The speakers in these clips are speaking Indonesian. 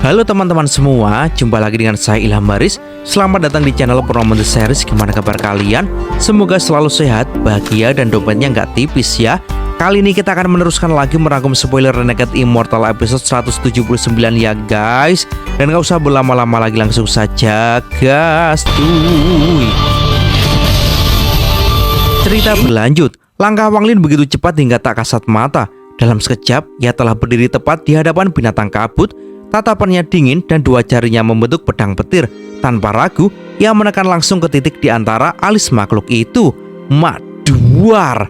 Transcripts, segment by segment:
Halo teman-teman semua, jumpa lagi dengan saya Ilham Baris. Selamat datang di channel Purnomo The Series. Gimana kabar kalian? Semoga selalu sehat, bahagia, dan dompetnya nggak tipis ya. Kali ini kita akan meneruskan lagi merangkum spoiler Renegade Immortal episode 179 ya guys. Dan gak usah berlama-lama lagi, langsung saja gas cuy. Cerita berlanjut. Langkah Wang Lin begitu cepat hingga tak kasat mata. Dalam sekejap, ia telah berdiri tepat di hadapan binatang kabut. Tatapannya dingin dan dua jarinya membentuk pedang petir. Tanpa ragu, ia menekan langsung ke titik di antara alis makhluk itu. Maduar!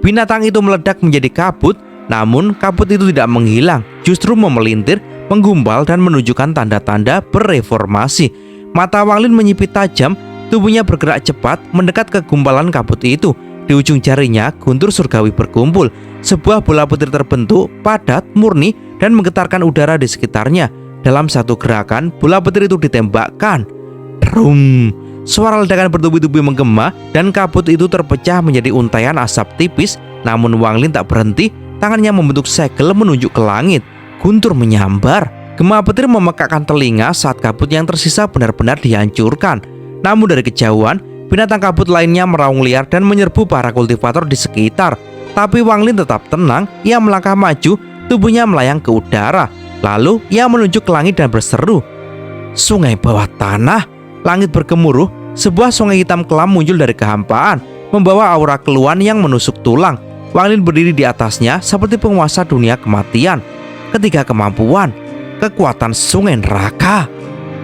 Binatang itu meledak menjadi kabut, namun kabut itu tidak menghilang, justru memelintir, menggumpal dan menunjukkan tanda-tanda bereformasi. Mata Wang Lin menyipit tajam, tubuhnya bergerak cepat mendekat ke gumpalan kabut itu. Di ujung jarinya, guntur surgawi berkumpul. Sebuah bola petir terbentuk, padat, murni, dan menggetarkan udara di sekitarnya. Dalam satu gerakan, bola petir itu ditembakkan. Drum! Suara ledakan bertubi-tubi menggema dan kabut itu terpecah menjadi untaian asap tipis. Namun Wang Lin tak berhenti, tangannya membentuk segel menunjuk ke langit. Guntur menyambar. Gema petir memekakkan telinga saat kabut yang tersisa benar-benar dihancurkan. Namun dari kejauhan, binatang kabut lainnya meraung liar dan menyerbu para kultivator di sekitar. Tapi Wang Lin tetap tenang, ia melangkah maju, tubuhnya melayang ke udara. Lalu ia menunjuk ke langit dan berseru, "Sungai bawah tanah!" Langit bergemuruh, sebuah sungai hitam kelam muncul dari kehampaan, membawa aura keluhan yang menusuk tulang. Wang Lin berdiri di atasnya seperti penguasa dunia kematian. Ketiga kemampuan, kekuatan sungai neraka.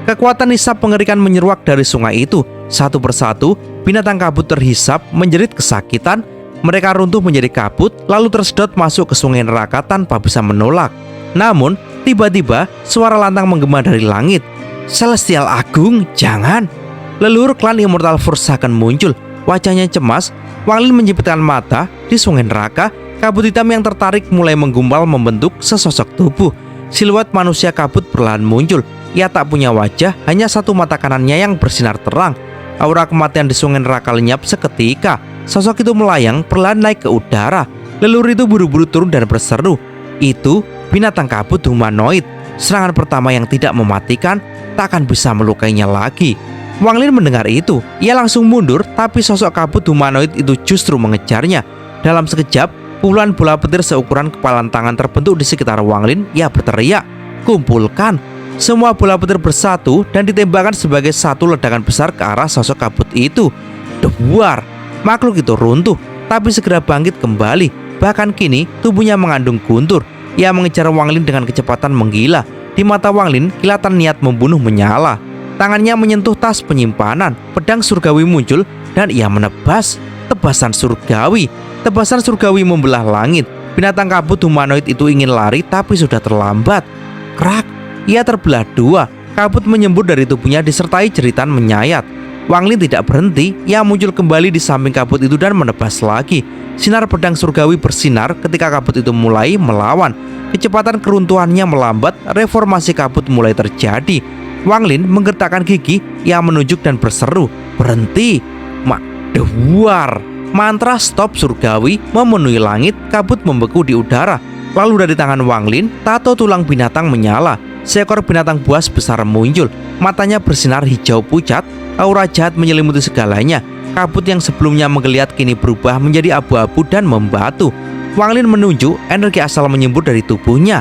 Kekuatan hisap mengerikan menyeruak dari sungai itu. Satu persatu, binatang kabut terhisap, menjerit kesakitan. Mereka runtuh menjadi kabut, lalu tersedot masuk ke sungai neraka tanpa bisa menolak. Namun, tiba-tiba suara lantang menggema dari langit. "Celestial Agung, jangan!" Leluhur klan Immortal Forsaken muncul. Wajahnya cemas. Wang Lin menjepitkan mata. Di sungai neraka, kabut hitam yang tertarik mulai menggumpal membentuk sesosok tubuh. Siluet manusia kabut perlahan muncul. Ia tak punya wajah, hanya satu mata kanannya yang bersinar terang. Aura kematian di sungai neraka lenyap seketika. Sosok itu melayang perlahan naik ke udara. Leluhur itu buru-buru turun dan berseru, "Itu binatang kabut humanoid. Serangan pertama yang tidak mematikan tak akan bisa melukainya lagi." Wang Lin mendengar itu, ia langsung mundur, tapi sosok kabut humanoid itu justru mengejarnya. Dalam sekejap, puluhan bola petir seukuran kepalan tangan terbentuk di sekitar Wang Lin. Ia berteriak, "Kumpulkan!" Semua bola petir bersatu dan ditembakkan sebagai satu ledakan besar ke arah sosok kabut itu. Duar! Makhluk itu runtuh, tapi segera bangkit kembali. Bahkan kini tubuhnya mengandung guntur. Ia mengejar Wang Lin dengan kecepatan menggila. Di mata Wang Lin, kilatan niat membunuh menyala. Tangannya menyentuh tas penyimpanan. Pedang surgawi muncul dan ia menebas. Tebasan surgawi. Tebasan surgawi membelah langit. Binatang kabut humanoid itu ingin lari, tapi sudah terlambat. Krak! Ia terbelah dua. Kabut menyembur dari tubuhnya disertai jeritan menyayat. Wang Lin tidak berhenti. Ia muncul kembali di samping kabut itu dan menebas lagi. Sinar pedang surgawi bersinar ketika kabut itu mulai melawan. Kecepatan keruntuhannya melambat. Reformasi kabut mulai terjadi. Wang Lin menggertakkan gigi. Ia menunjuk dan berseru, "Berhenti!" Maduar! Mantra stop surgawi memenuhi langit. Kabut membeku di udara. Lalu dari tangan Wang Lin, tato tulang binatang menyala. Seekor binatang buas besar muncul. Matanya bersinar hijau pucat. Aura jahat menyelimuti segalanya. Kabut yang sebelumnya menggeliat kini berubah menjadi abu-abu dan membatu. Wang Lin menunjuk, energi asal menyembur dari tubuhnya.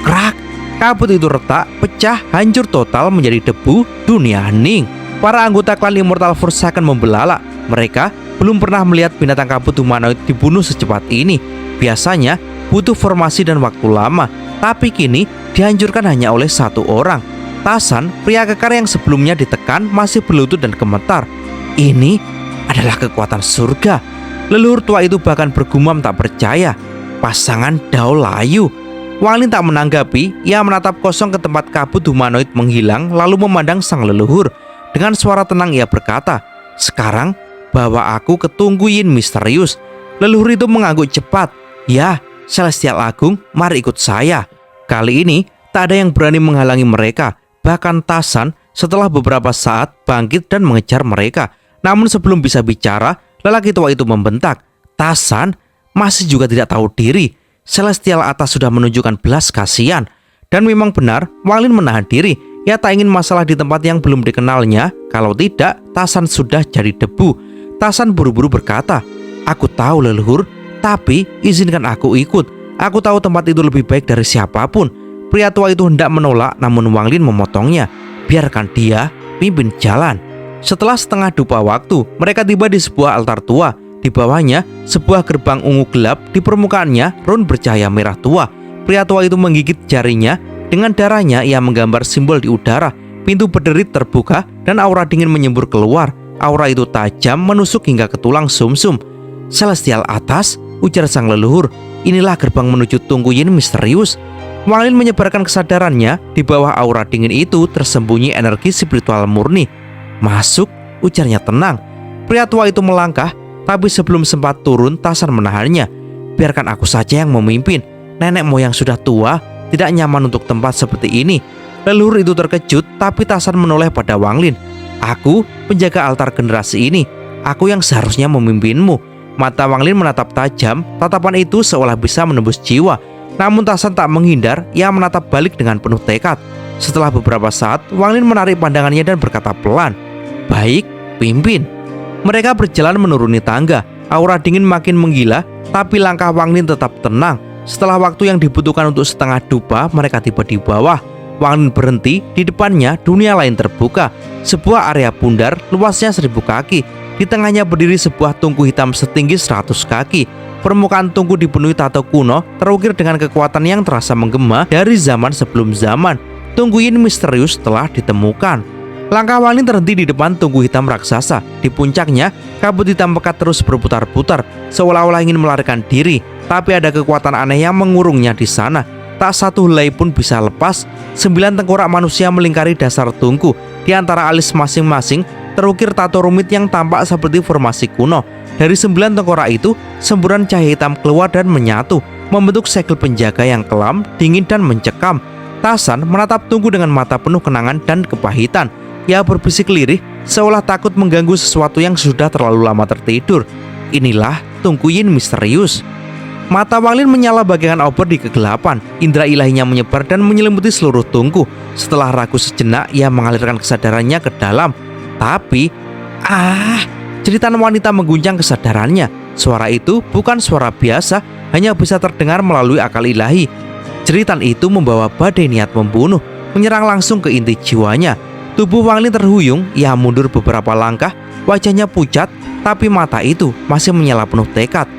Krak! Kabut itu retak, pecah, hancur total menjadi debu. Dunia hening. Para anggota klan Immortal Forsaken membelalak. Mereka belum pernah melihat binatang kabut humanoid dibunuh secepat ini. Biasanya butuh formasi dan waktu lama, tapi kini dihancurkan hanya oleh satu orang. Tasan, pria kekar yang sebelumnya ditekan, masih berlutut dan gemetar. Ini adalah kekuatan surga. Leluhur tua itu bahkan bergumam tak percaya. Pasangan Dao Layu. Wang Lin tak menanggapi. Ia menatap kosong ke tempat kabut humanoid menghilang, lalu memandang sang leluhur. Dengan suara tenang ia berkata, "Sekarang bawa aku ke Tunggu Yin misterius." Leluhur itu mengangguk cepat. "Ya, Celestial Agung, mari ikut saya." Kali ini tak ada yang berani menghalangi mereka. Bahkan Tasan setelah beberapa saat bangkit dan mengejar mereka. Namun sebelum bisa bicara, lelaki tua itu membentak, "Tasan masih juga tidak tahu diri." Celestial atas sudah menunjukkan belas kasihan. Dan memang benar, Wang Lin menahan diri. Ia tak ingin masalah di tempat yang belum dikenalnya. Kalau tidak, Tasan sudah jadi debu. Tasan buru-buru berkata, "Aku tahu leluhur, tapi izinkan aku ikut. Aku tahu tempat itu lebih baik dari siapapun." Pria tua itu hendak menolak, namun Wang Lin memotongnya. "Biarkan dia pimpin jalan." Setelah setengah dupa waktu, mereka tiba di sebuah altar tua. Di bawahnya, sebuah gerbang ungu gelap. Di permukaannya, rune bercahaya merah tua. Pria tua itu menggigit jarinya. Dengan darahnya, ia menggambar simbol di udara. Pintu berderit terbuka dan aura dingin menyembur keluar. Aura itu tajam menusuk hingga ke tulang sumsum. "Celestial atas," ujar sang leluhur. "Inilah gerbang menuju Tungku Yin misterius." Wang Lin menyebarkan kesadarannya. Di bawah aura dingin itu tersembunyi energi spiritual murni. "Masuk," ujarnya tenang. Pria tua itu melangkah, tapi sebelum sempat turun, Tasan menahannya. "Biarkan aku saja yang memimpin. Nenek moyang sudah tua, tidak nyaman untuk tempat seperti ini." Leluhur itu terkejut, tapi Tasan menoleh pada Wang Lin. "Aku penjaga altar generasi ini. Aku yang seharusnya memimpinmu." Mata Wang Lin menatap tajam. Tatapan itu seolah bisa menembus jiwa. Namun Tasan tak menghindar. Ia menatap balik dengan penuh tekad. Setelah beberapa saat, Wang Lin menarik pandangannya dan berkata pelan, "Baik, pimpin." Mereka berjalan menuruni tangga. Aura dingin makin menggila, tapi langkah Wang Lin tetap tenang. Setelah waktu yang dibutuhkan untuk setengah dupa, mereka tiba di bawah. Wang Lin berhenti. Di depannya dunia lain terbuka. Sebuah area bundar luasnya 1000 kaki. Di tengahnya berdiri sebuah tungku hitam setinggi 100 kaki. Permukaan tungku dipenuhi tato kuno, terukir dengan kekuatan yang terasa menggema dari zaman sebelum zaman. Tungku Yin misterius telah ditemukan. Langkah Wang Lin terhenti di depan tungku hitam raksasa. Di puncaknya, kabut hitam pekat terus berputar-putar, seolah-olah ingin melarikan diri. Tapi ada kekuatan aneh yang mengurungnya di sana. Tak satu helai pun bisa lepas. 9 tengkorak manusia melingkari dasar tungku. Di antara alis masing-masing terukir tato rumit yang tampak seperti formasi kuno. Dari 9 tengkorak itu, semburan cahaya hitam keluar dan menyatu, membentuk segel penjaga yang kelam, dingin dan mencekam. Tasan menatap tungku dengan mata penuh kenangan dan kepahitan. Ia berbisik lirih, seolah takut mengganggu sesuatu yang sudah terlalu lama tertidur. Inilah Tungku Yin misterius. Mata Wang Lin menyala bagaikan obor di kegelapan. Indra ilahinya menyebar dan menyelimuti seluruh tungku. Setelah ragu sejenak, ia mengalirkan kesadarannya ke dalam. Tapi, jeritan wanita mengguncang kesadarannya. Suara itu bukan suara biasa, hanya bisa terdengar melalui akal ilahi. Jeritan itu membawa badai niat membunuh, menyerang langsung ke inti jiwanya. Tubuh Wang Lin terhuyung. Ia mundur beberapa langkah. Wajahnya pucat, tapi mata itu masih menyala penuh tekad.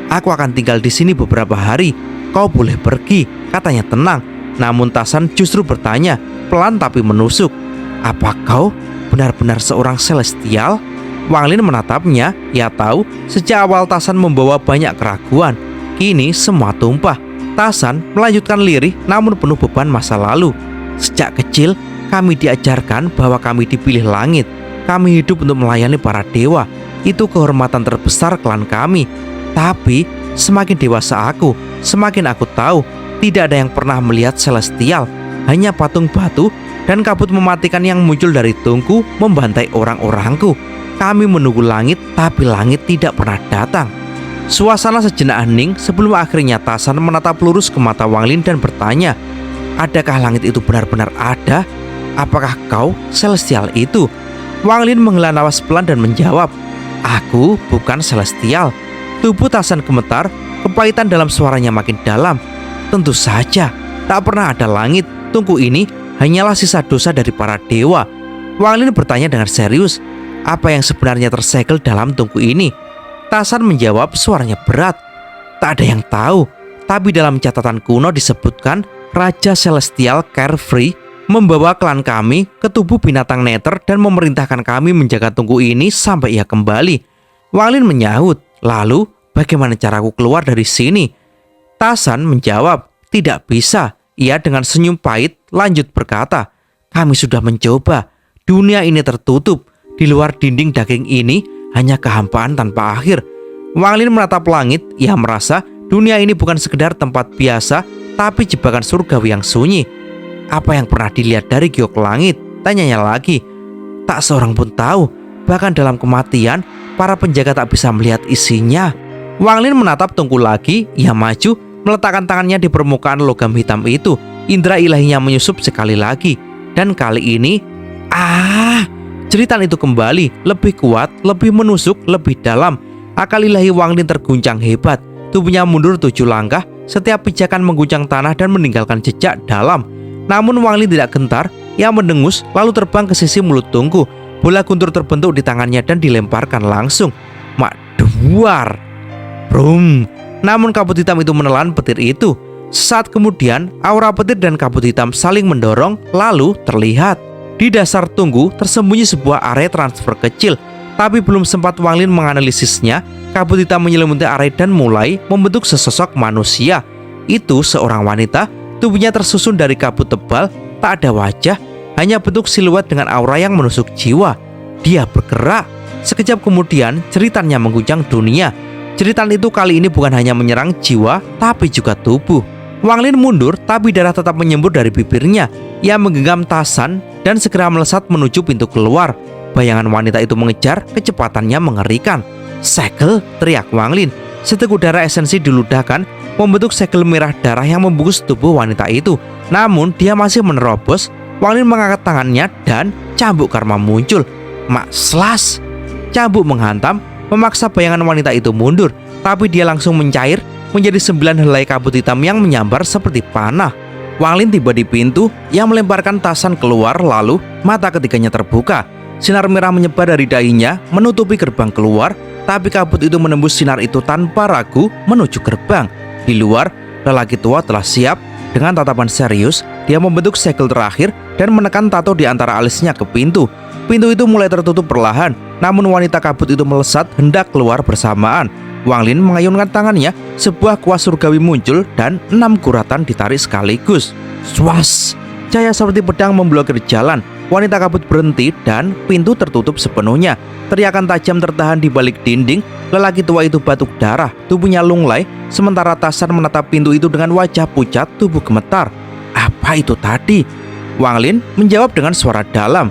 "Aku akan tinggal di sini beberapa hari. Kau boleh pergi," katanya tenang. Namun Tasan justru bertanya, pelan tapi menusuk, "Apa kau benar-benar seorang celestial?" Wang Lin menatapnya. Ia tahu sejak awal Tasan membawa banyak keraguan. Kini semua tumpah. Tasan melanjutkan lirih namun penuh beban masa lalu. "Sejak kecil kami diajarkan bahwa kami dipilih langit. Kami hidup untuk melayani para dewa. Itu kehormatan terbesar klan kami. Tapi semakin dewasa aku, semakin aku tahu tidak ada yang pernah melihat celestial. Hanya patung batu dan kabut mematikan yang muncul dari tungku membantai orang-orangku. Kami menunggu langit, tapi langit tidak pernah datang." Suasana sejenak hening sebelum akhirnya Tasan menatap lurus ke mata Wang Lin dan bertanya, "Adakah langit itu benar-benar ada? Apakah kau celestial itu?" Wang Lin menghela napas pelan dan menjawab, "Aku bukan celestial." Tubuh Tasan gemetar, kepahitan dalam suaranya makin dalam. "Tentu saja, tak pernah ada langit. Tungku ini hanyalah sisa dosa dari para dewa." Wang Lin bertanya dengan serius, "Apa yang sebenarnya tersegel dalam tungku ini?" Tasan menjawab, suaranya berat, "Tak ada yang tahu. Tapi dalam catatan kuno disebutkan Raja Celestial Carefree membawa klan kami ke tubuh binatang Nether dan memerintahkan kami menjaga tungku ini sampai ia kembali." Wang Lin menyahut, "Lalu bagaimana caraku keluar dari sini?" Tasan menjawab, "Tidak bisa." Ia dengan senyum pahit lanjut berkata, "Kami sudah mencoba. Dunia ini tertutup. Di luar dinding daging ini hanya kehampaan tanpa akhir." Wang Lin menatap langit. Ia merasa dunia ini bukan sekedar tempat biasa, tapi jebakan surgawi yang sunyi. "Apa yang pernah dilihat dari giok langit?" tanyanya lagi. "Tak seorang pun tahu. Bahkan dalam kematian, para penjaga tak bisa melihat isinya." Wang Lin menatap tungku lagi. Ia maju, meletakkan tangannya di permukaan logam hitam itu. indera ilahinya menyusup sekali lagi. Dan kali ini, jeritan itu kembali, lebih kuat, lebih menusuk, lebih dalam. Akal ilahi Wang Lin terguncang hebat. Tubuhnya mundur 7 langkah, setiap pijakan mengguncang tanah dan meninggalkan jejak dalam. Namun Wang Lin tidak gentar, ia mendengus lalu terbang ke sisi mulut tungku. Bola guntur terbentuk di tangannya dan dilemparkan langsung. Duar. Brum. Namun kabut hitam itu menelan petir itu. Saat kemudian, aura petir dan kabut hitam saling mendorong, lalu terlihat di dasar tunggu tersembunyi sebuah area transfer kecil. Tapi belum sempat Wang Lin menganalisisnya, kabut hitam menyelimuti area dan mulai membentuk sesosok manusia. Itu seorang wanita, tubuhnya tersusun dari kabut tebal, tak ada wajah, hanya bentuk siluet dengan aura yang menusuk jiwa. Dia bergerak. Sekejap kemudian, jeritannya mengguncang dunia. Jeritan itu kali ini bukan hanya menyerang jiwa, tapi juga tubuh. Wang Lin mundur, tapi darah tetap menyembur dari bibirnya. Ia menggenggam tasan dan segera melesat menuju pintu keluar. Bayangan wanita itu mengejar, kecepatannya mengerikan. "Segel!" teriak Wang Lin. Seteguk darah esensi diludahkan, membentuk segel merah darah yang membungkus tubuh wanita itu. Namun dia masih menerobos. Wang Lin mengangkat tangannya dan cambuk karma muncul. Slas! Cambuk menghantam, memaksa bayangan wanita itu mundur. Tapi dia langsung mencair menjadi 9 helai kabut hitam yang menyambar seperti panah. Wang Lin tiba di pintu, yang melemparkan tasan keluar, lalu mata ketiganya terbuka. Sinar merah menyebar dari dahinya, menutupi gerbang keluar. Tapi kabut itu menembus sinar itu tanpa ragu menuju gerbang. Di luar, lelaki tua telah siap. Dengan tatapan serius, dia membentuk segel terakhir dan menekan tato di antara alisnya ke pintu. Pintu itu mulai tertutup perlahan, namun wanita kabut itu melesat hendak keluar bersamaan. Wang Lin mengayunkan tangannya, sebuah kuas surgawi muncul dan 6 guratan ditarik sekaligus. Swas! Cahaya seperti pedang memblokir jalan. Wanita kabut berhenti dan pintu tertutup sepenuhnya. Teriakan tajam tertahan di balik dinding. Lelaki tua itu batuk darah, tubuhnya lunglai, sementara Tasan menatap pintu itu dengan wajah pucat, tubuh gemetar. Apa itu tadi? Wang Lin menjawab dengan suara dalam.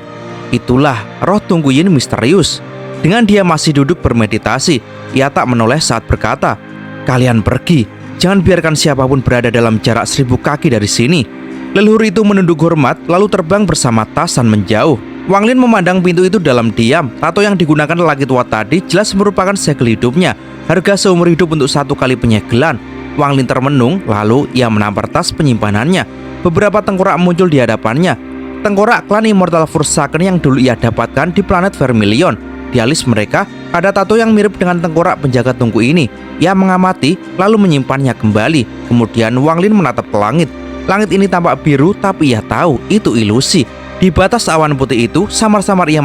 Itulah roh Tunggu Yin misterius. Dengan dia masih duduk bermeditasi, ia tak menoleh saat berkata, "Kalian pergi, jangan biarkan siapapun berada dalam jarak 1000 kaki dari sini." Leluhur itu menunduk hormat lalu terbang bersama Tasan menjauh. Wang Lin memandang pintu itu dalam diam. Tato yang digunakan lelaki tua tadi jelas merupakan segel hidupnya, harga seumur hidup untuk 1 kali penyegelan. Wang Lin termenung, lalu ia menampar tas penyimpanannya. Beberapa tengkorak muncul di hadapannya. Tengkorak klan Immortal Forsaken yang dulu ia dapatkan di planet Vermilion. Di alis mereka ada tato yang mirip dengan tengkorak penjaga tungku ini. Ia mengamati lalu menyimpannya kembali. Kemudian Wang Lin menatap ke langit. Langit ini tampak biru, tapi ia tahu itu ilusi. Di batas awan putih itu samar-samar ia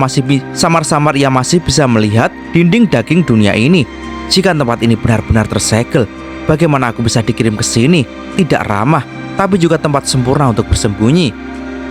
masih bisa melihat dinding daging dunia ini. Jika tempat ini benar-benar tersegel, bagaimana aku bisa dikirim ke sini? Tidak ramah, tapi juga tempat sempurna untuk bersembunyi.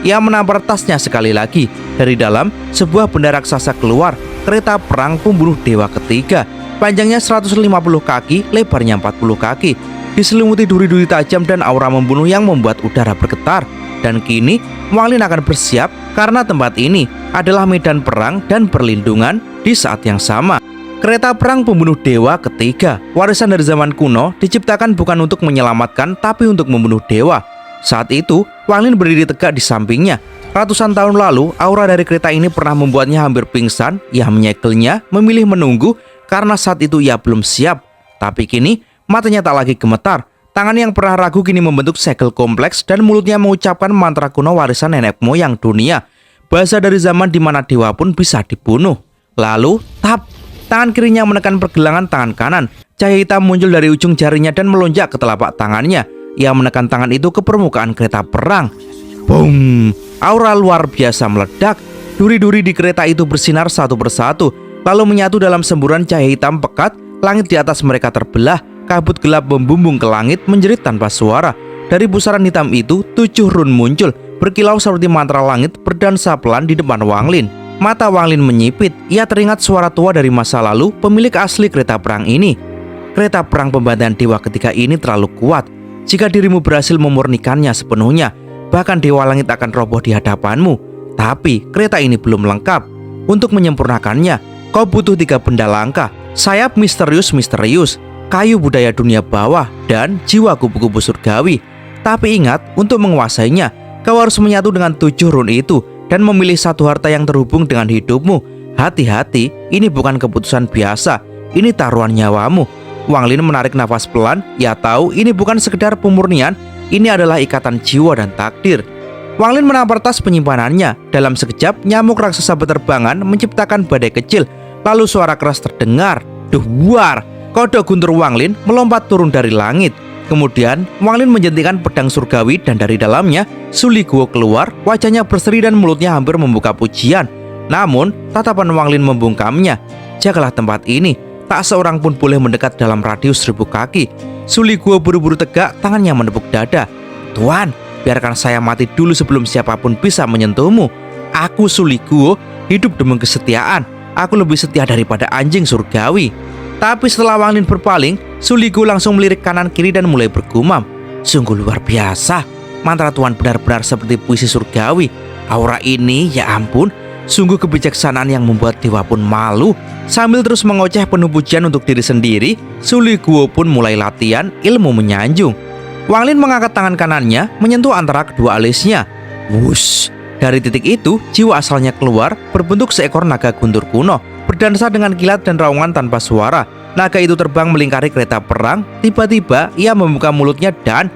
Ia menampar tasnya sekali lagi. Dari dalam, sebuah benda raksasa keluar. Kereta perang pembunuh dewa ketiga. Panjangnya 150 kaki, lebarnya 40 kaki. Diselimuti duri-duri tajam dan aura membunuh yang membuat udara bergetar. Dan kini, Wang Lin akan bersiap karena tempat ini adalah medan perang dan perlindungan di saat yang sama. Kereta perang pembunuh dewa ketiga, warisan dari zaman kuno, diciptakan bukan untuk menyelamatkan, tapi untuk membunuh dewa. Saat itu, Wang Lin berdiri tegak di sampingnya. Ratusan tahun lalu, aura dari kereta ini pernah membuatnya hampir pingsan. Ia menyegelnya, memilih menunggu karena saat itu ia belum siap. Tapi kini, matanya tak lagi gemetar. Tangan yang pernah ragu kini membentuk segel kompleks dan mulutnya mengucapkan mantra kuno warisan nenek moyang dunia. Bahasa dari zaman di mana dewa pun bisa dibunuh. Lalu, tap! Tangan kirinya menekan pergelangan tangan kanan. Cahaya hitam muncul dari ujung jarinya dan melonjak ke telapak tangannya. Ia menekan tangan itu ke permukaan kereta perang. Boom! Aura luar biasa meledak. Duri-duri di kereta itu bersinar satu persatu, lalu menyatu dalam semburan cahaya hitam pekat. Langit di atas mereka terbelah. Kabut gelap membumbung ke langit menjerit tanpa suara. Dari pusaran hitam itu 7 run muncul, berkilau seperti mantra langit berdansa pelan di depan Wang Lin. Mata Wang Lin menyipit. Ia teringat suara tua dari masa lalu, pemilik asli kereta perang ini. Kereta perang pembantaian dewa ketiga ini terlalu kuat. Jika dirimu berhasil memurnikannya sepenuhnya, bahkan dewa langit akan roboh di hadapanmu. Tapi kereta ini belum lengkap. Untuk menyempurnakannya, kau butuh 3 benda langka: sayap misterius, kayu budaya dunia bawah, dan jiwa kupu-kupu surgawi. Tapi ingat, untuk menguasainya, kau harus menyatu dengan 7 run itu dan memilih satu harta yang terhubung dengan hidupmu. Hati-hati, ini bukan keputusan biasa, ini taruhan nyawamu. Wang Lin menarik nafas pelan. Ia tahu ini bukan sekedar pemurnian, ini adalah ikatan jiwa dan takdir. Wang Lin menampar tas penyimpanannya. Dalam sekejap, nyamuk raksasa berterbangan menciptakan badai kecil. Lalu suara keras terdengar. Duar! Kodok guntur Wang Lin melompat turun dari langit. Kemudian Wang Lin menjentikan pedang surgawi dan dari dalamnya Su Li Guo keluar. Wajahnya berseri dan mulutnya hampir membuka pujian. Namun tatapan Wang Lin membungkamnya. Jagalah tempat ini, tak seorang pun boleh mendekat dalam radius 1000 kaki. Su Li Guo buru-buru tegak, tangannya menepuk dada. Tuan, biarkan saya mati dulu sebelum siapapun bisa menyentuhmu. Aku Su Li Guo, hidup demi kesetiaan. Aku lebih setia daripada anjing surgawi. Tapi setelah Wang Lin berpaling, Su Li Guo langsung melirik kanan kiri dan mulai bergumam. Sungguh luar biasa, mantra Tuan benar-benar seperti puisi surgawi. Aura ini, ya ampun, sungguh kebijaksanaan yang membuat dewa pun malu. Sambil terus mengoceh penuh pujian untuk diri sendiri, Su Li Guo pun mulai latihan ilmu menyanjung. Wang Lin mengangkat tangan kanannya, menyentuh antara kedua alisnya. Wush! Dari titik itu, jiwa asalnya keluar, berbentuk seekor naga guntur kuno, berdansa dengan kilat dan raungan tanpa suara. Naga itu terbang melingkari kereta perang. Tiba-tiba ia membuka mulutnya dan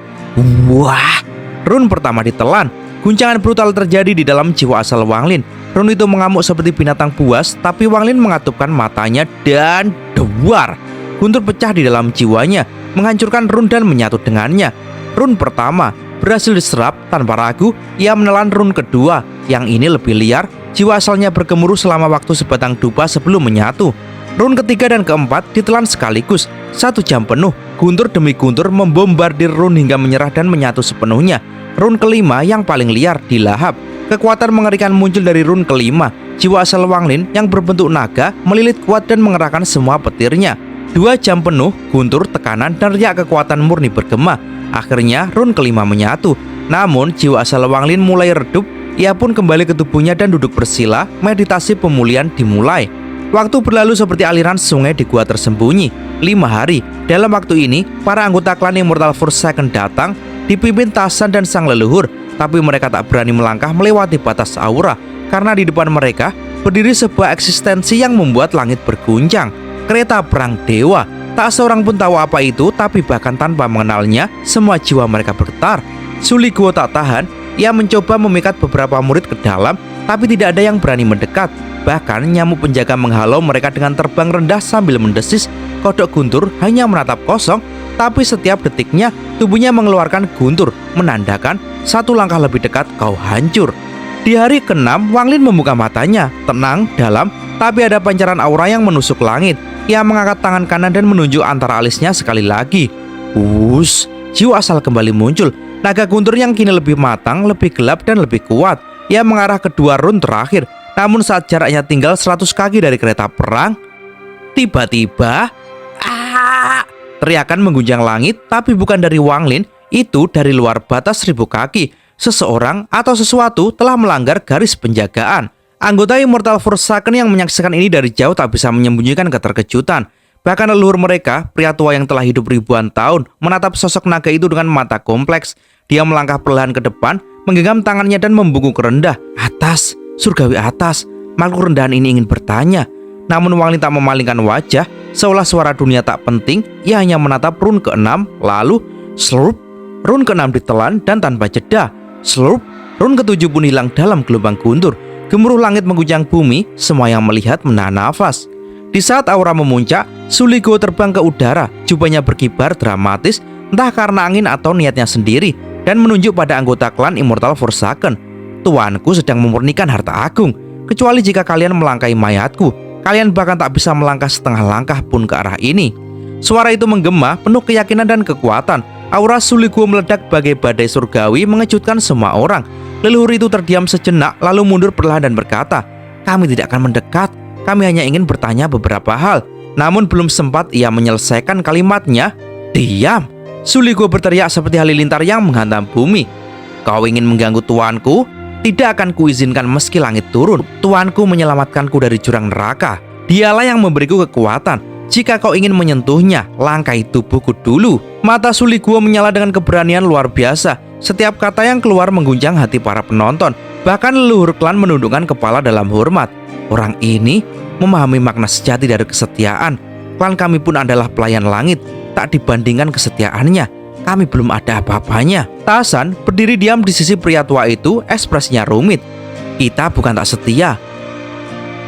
wah! Run pertama ditelan. Guncangan brutal terjadi di dalam jiwa asal Wang Lin. Run itu mengamuk seperti binatang buas, tapi Wang Lin mengatupkan matanya dan duar! Guntur pecah di dalam jiwanya, menghancurkan run dan menyatu dengannya. Run pertama berhasil diserap. Tanpa ragu, ia menelan run kedua. Yang ini lebih liar. Jiwa asalnya bergemuruh selama waktu sebatang dupa sebelum menyatu. Run ketiga dan keempat ditelan sekaligus. 1 jam penuh, guntur demi guntur membombardir run hingga menyerah dan menyatu sepenuhnya. Run kelima yang paling liar dilahap. Kekuatan mengerikan muncul dari run kelima. Jiwa asal Wang Lin yang berbentuk naga melilit kuat dan mengerahkan semua petirnya. 2 jam penuh, guntur, tekanan, dan riak kekuatan murni bergema. Akhirnya run kelima menyatu. Namun jiwa asal Wang Lin mulai redup. Ia pun kembali ke tubuhnya dan duduk bersila. Meditasi pemulihan dimulai. Waktu berlalu seperti aliran sungai di gua tersembunyi. 5 hari. Dalam waktu ini, para anggota klan Immortal Forsaken datang, dipimpin Tasan dan sang leluhur. Tapi mereka tak berani melangkah melewati batas aura, karena di depan mereka berdiri sebuah eksistensi yang membuat langit berguncang. Kereta perang dewa. Tak seorang pun tahu apa itu, tapi bahkan tanpa mengenalnya, semua jiwa mereka bergetar. Su Li Guo tak tahan. Ia mencoba memikat beberapa murid ke dalam, tapi tidak ada yang berani mendekat. Bahkan nyamuk penjaga menghalau mereka dengan terbang rendah sambil mendesis. Kodok guntur hanya menatap kosong, tapi setiap detiknya tubuhnya mengeluarkan guntur, menandakan 1 langkah lebih dekat kau hancur. Di hari ke-6, Wang Lin membuka matanya, tenang, dalam, tapi ada pancaran aura yang menusuk langit. Ia mengangkat tangan kanan dan menunjuk antara alisnya sekali lagi. Wush! Jiwa asal kembali muncul. Naga guntur yang kini lebih matang, lebih gelap, dan lebih kuat. Ia mengarah ke 2 run terakhir. Namun saat jaraknya tinggal 100 kaki dari kereta perang, tiba-tiba teriakan mengguncang langit, tapi bukan dari Wang Lin. Itu dari luar batas 1000 kaki. Seseorang atau sesuatu telah melanggar garis penjagaan. Anggota Immortal Forsaken yang menyaksikan ini dari jauh tak bisa menyembunyikan keterkejutan. Bahkan leluhur mereka, pria tua yang telah hidup ribuan tahun, menatap sosok naga itu dengan mata kompleks. Dia melangkah perlahan ke depan, menggenggam tangannya dan membungkuk rendah. Atas, surgawi atas. Makhluk rendahan ini ingin bertanya. Namun Wang Lin tak memalingkan wajah, seolah suara dunia tak penting. Ia hanya menatap run ke-6, lalu slurp, run ke-6 ditelan dan tanpa jeda. Slurp, run ke-7 pun hilang dalam gelombang guntur. Gemuruh langit mengguncang bumi, semua yang melihat menahan nafas. Di saat aura memuncak, Su Li Guo terbang ke udara, jubahnya berkibar dramatis, entah karena angin atau niatnya sendiri, dan menunjuk pada anggota klan Immortal Forsaken. Tuanku sedang memurnikan harta agung. Kecuali jika kalian melangkahi mayatku, kalian bahkan tak bisa melangkah setengah langkah pun ke arah ini. Suara itu menggema, penuh keyakinan dan kekuatan. Aura Su Li Guo meledak bagai badai surgawi, mengejutkan semua orang. Leluhur itu terdiam sejenak, lalu mundur perlahan dan berkata, "Kami tidak akan mendekat. Kami hanya ingin bertanya beberapa hal." Namun belum sempat ia menyelesaikan kalimatnya, diam. Su Li Guo berteriak seperti halilintar yang menghantam bumi. "Kau ingin mengganggu tuanku? Tidak akan kuizinkan meski langit turun. Tuanku menyelamatkanku dari jurang neraka. Dialah yang memberiku kekuatan. Jika kau ingin menyentuhnya, langkahi tubuhku dulu." Mata Suliguo menyala dengan keberanian luar biasa. Setiap kata yang keluar mengguncang hati para penonton. Bahkan leluhur klan menundukkan kepala dalam hormat. Orang ini memahami makna sejati dari kesetiaan. Klan kami pun adalah pelayan langit. Tak dibandingkan kesetiaannya, kami belum ada apa-apanya. Tasan berdiri diam di sisi pria tua itu, ekspresinya rumit. Kita bukan tak setia,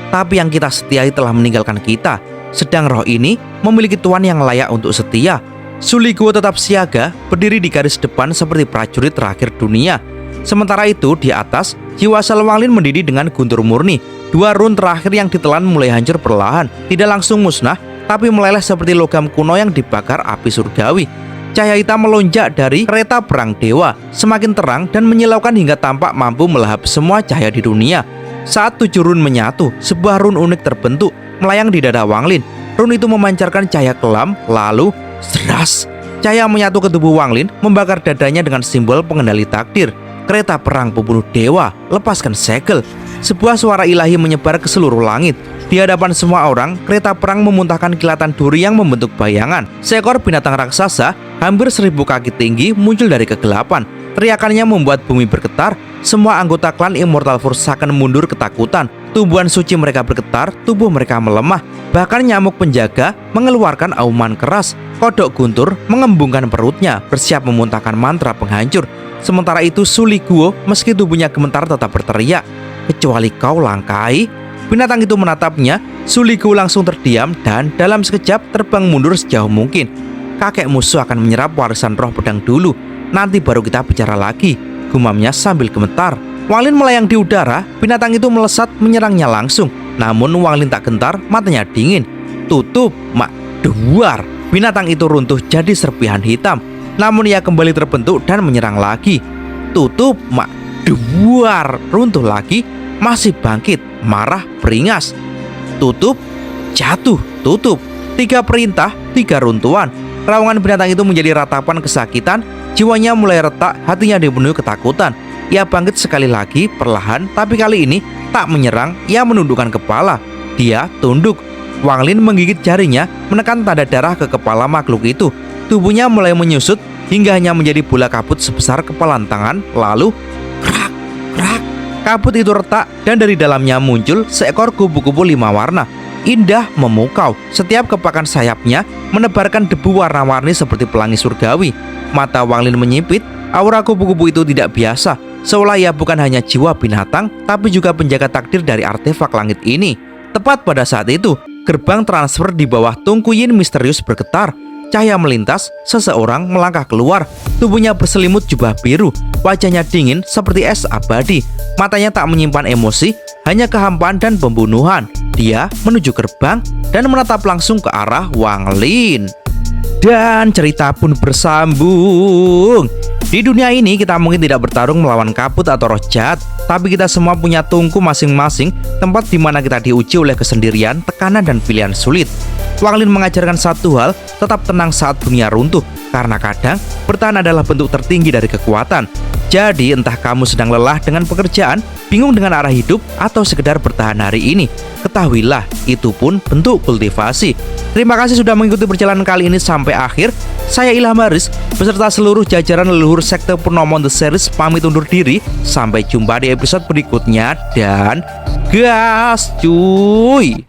tapi yang kita setiai telah meninggalkan kita. Sedang roh ini memiliki tuan yang layak untuk setia. Suliguo tetap siaga, berdiri di garis depan seperti prajurit terakhir dunia. Sementara itu di atas, jiwa Shao Wanglin mendidih dengan guntur murni. 2 run terakhir yang ditelan mulai hancur perlahan, tidak langsung musnah, tapi meleleh seperti logam kuno yang dibakar api surgawi. Cahaya hitam melonjak dari kereta perang dewa, semakin terang dan menyilaukan hingga tampak mampu melahap semua cahaya di dunia. Saat 7 run menyatu, sebuah run unik terbentuk, melayang di dada Wanglin. Run itu memancarkan cahaya kelam, lalu seras. Cahaya menyatu ke tubuh Wanglin, membakar dadanya dengan simbol pengendali takdir. Kereta perang pembunuh dewa, lepaskan segel. Sebuah suara ilahi menyebar ke seluruh langit. Di hadapan semua orang, kereta perang memuntahkan kilatan duri yang membentuk bayangan. Seekor binatang raksasa hampir 1000 kaki tinggi muncul dari kegelapan. Teriakannya membuat bumi bergetar. Semua anggota klan Immortal Force akan mundur ketakutan. Tubuhan suci mereka bergetar, tubuh mereka melemah. Bahkan nyamuk penjaga mengeluarkan auman keras. Kodok guntur mengembungkan perutnya, bersiap memuntahkan mantra penghancur. Sementara itu Suliguo meski tubuhnya gemetar tetap berteriak, "Kecuali kau Langkai." Binatang itu menatapnya. Suliguo langsung terdiam dan dalam sekejap terbang mundur sejauh mungkin. "Kakek musuh akan menyerap warisan roh pedang dulu. Nanti baru kita bicara lagi," gumamnya sambil gemetar. Wanglin melayang di udara. Binatang itu melesat menyerangnya langsung. Namun Wanglin tak gentar, matanya dingin. "Tutup, mak duar." Binatang itu runtuh jadi serpihan hitam. Namun ia kembali terbentuk dan menyerang lagi. "Tutup, mak duar." Runtuh lagi, masih bangkit, marah, beringas. "Tutup, jatuh, tutup." 3 perintah, 3 runtuhan. Raungan binatang itu menjadi ratapan kesakitan. Jiwanya mulai retak, hatinya dipenuhi ketakutan. Ia bangkit sekali lagi, perlahan, tapi kali ini tak menyerang. Ia menundukkan kepala. Dia tunduk. Wanglin menggigit jarinya, menekan tanda darah ke kepala makhluk itu. Tubuhnya mulai menyusut hingga hanya menjadi bola kabut sebesar kepalan tangan. Lalu krak, krak. Kabut itu retak dan dari dalamnya muncul seekor kupu-kupu 5 warna. Indah memukau. Setiap kepakan sayapnya menebarkan debu warna-warni seperti pelangi surgawi. Mata Wanglin menyipit. Aura kupu-kupu itu tidak biasa. Seolah ia bukan hanya jiwa binatang, tapi juga penjaga takdir dari artefak langit ini. Tepat pada saat itu, gerbang transfer di bawah Tungku Yin misterius bergetar. Cahaya melintas, seseorang melangkah keluar. Tubuhnya berselimut jubah biru, wajahnya dingin seperti es abadi. Matanya tak menyimpan emosi, hanya kehampaan dan pembunuhan. Dia menuju gerbang dan menatap langsung ke arah Wanglin. Dan cerita pun bersambung. Di dunia ini kita mungkin tidak bertarung melawan kabut atau roh jahat, tapi kita semua punya tungku masing-masing, tempat di mana kita diuji oleh kesendirian, tekanan, dan pilihan sulit. Wanglin mengajarkan satu hal, tetap tenang saat dunia runtuh, karena kadang bertahan adalah bentuk tertinggi dari kekuatan. Jadi entah kamu sedang lelah dengan pekerjaan, bingung dengan arah hidup, atau sekedar bertahan hari ini, ketahuilah itu pun bentuk kultivasi. Terima kasih sudah mengikuti perjalanan kali ini sampai akhir. Saya Ilham Haris beserta seluruh jajaran leluhur sekte Purnomo The Series pamit undur diri. Sampai jumpa di episode berikutnya dan gas cuy.